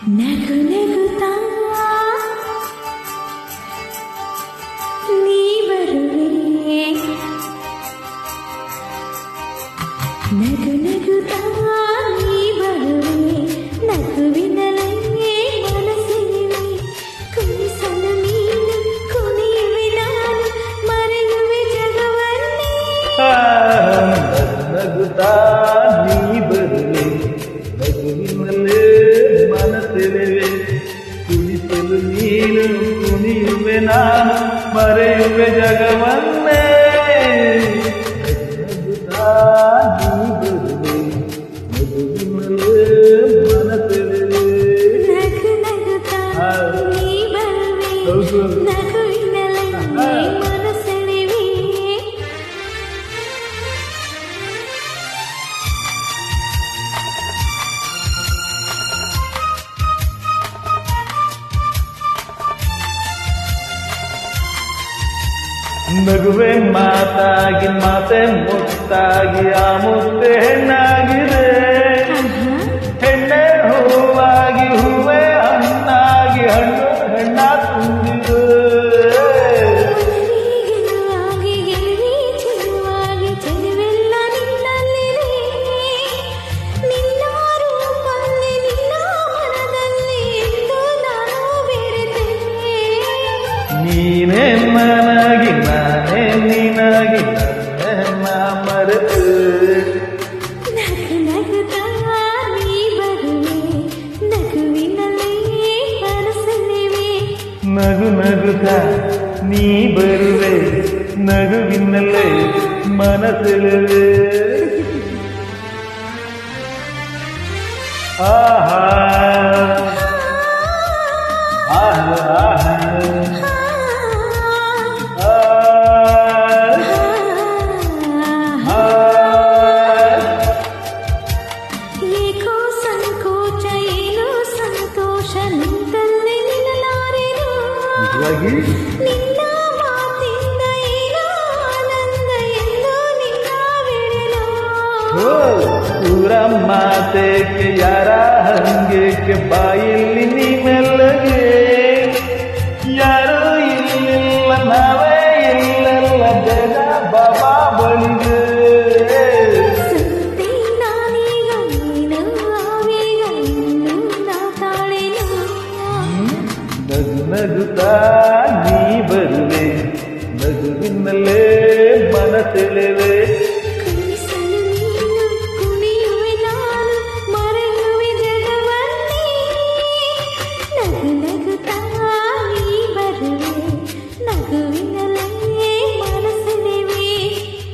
ನಗು ನಗುತ್ತಾ ನೀ ಬರುವೆ, ನಗು ನಗುತ್ತಾ ನೀ ಬರುವೆ, ನಗುವಿನಲ್ಲೇ ಮನಸ್ಸಿರುವೆ, ಕುಣಿಸಲು ನೀನು ಕುಣಿಯುವೆ ನಾನು, ಮರೆಯುವೆ ಜಗವನ್ನೇ. ನಗುತ್ತಾ ನೀ ಬರುವೆ, ನಗುವಿನಲ್ಲೇ ಮನಸ್ಸಿರುವೆ, ಕುಣಿಸಲು ನೀನು ಕುಣಿಯುವೆ ನಾನು, ಮರೆಯುವೆ ಜಗವನ್ನೇ. ನಗುತ್ತಾ ನೀ ಬರುವೆ, ನಗುವಿನಲ್ಲೇ ಮನಸ್ಸಿರುವೆ. ನಗು ನಗುತ್ತಾ ನೀ ಬರುವೆ, ನಗುವಿನಲ್ಲೇ ಮನಸ್ಸಿರುವೆ. ನಗುವೆ ಮಾತಾಗಿ ಮಾತೆ ಮುತ್ತಾಗಿ ಆ ಮುತ್ತೆ ಹೆಣ್ಣಾಗಿದೆ, ಹೆಣ್ಣೆ ಹೂವಾಗಿ ಹೂವೆ ಹಣ್ಣಾಗಿ ಹಣ್ಣು ಹೆಣ್ಣ ತುಂಬಿದೆ. ಗೆಲುವಾಗಿ ಗೆಲುವಿ ಚೆಲುವಾಗಿ ಚೆಲುವೆಲ್ಲ ನಿನ್ನಲ್ಲಿದೆ, ನಿನ್ನ ರೂಪಲ್ಲಿ ನಿನ್ನ ಮನದಲ್ಲಿ ಎಂದು ನಾನು ಬೆರೆತೆ. ನೀನೇ ನನಗಿ ನಾನೇ ನೀನಾಗಿ ನನ್ನ ಮರೆತು. ನಗು ನಗುತ್ತಾ ನೀ ಬರುವೆ, ನಗುವಿನಲ್ಲೇ ಮನಸ್ಸಿರುವೆ. ನಗು ನಗುತ್ತಾ ನೀ ಬರುವೆ, ನಗುವಿನಲ್ಲೇ ಮನಸ್ಸಿರುವೆ. ಆಹಾ ಆಹಾ ಏಕೋ ಸಂಕೋಚ ಏನೋ ಸಂತೋಷ ನಿಂತಲ್ಲೇ ನಿಲ್ಲಲಾರೆನು, ನಿನ್ನ ಮಾತಿಂದ ಏನೋ ಆನಂದ ಎಂದು ನಿನ್ನ ಬಿಡೆನು. ಊರ ಮಾತೇಕೆ ಯಾರ ಹಂಗೇಕೆ ಬಾಯಲ್ಲಿ ನೀ ಮೆಲ್ಲಗೆ, ಯಾರೂ ಇಲ್ಲಿಲ್ಲ ನಾವೇ ಇಲ್ಲಲ್ಲ ಜಗ ಬಾಬಾ ಬಳಿಗೆ. ಸತ್ತೆ ನಾನೀಗ ಏನು ಆವೇಗ ಇನ್ನು ನಾ ತಾಳೆನು. ನಗು ನಗುತ್ತಾ ನೀ ಬರುವೆ, ನಗುವಿನಲ್ಲೇ ಮನಸ್ಸೆಳೆವೆ. ಕುಣಿಸಲು ನೀನು ಕುಣಿಯುವೆ ನಾನು, ಮರೆಯುವೆ ಜಗವನ್ನೇ. ನಗು ನಗುತ್ತಾ ನೀ ಬರುವೆ, ನಗುವಿನಲ್ಲೇ ಮನಸ್ಸಿರುವೆ.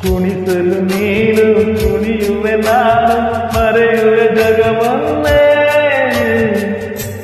ಕುಣಿಸಲು ನೀನು ಕುಣಿಯುವೆ ನಾನು, ಮರೆಯುವೆ ಜಗವ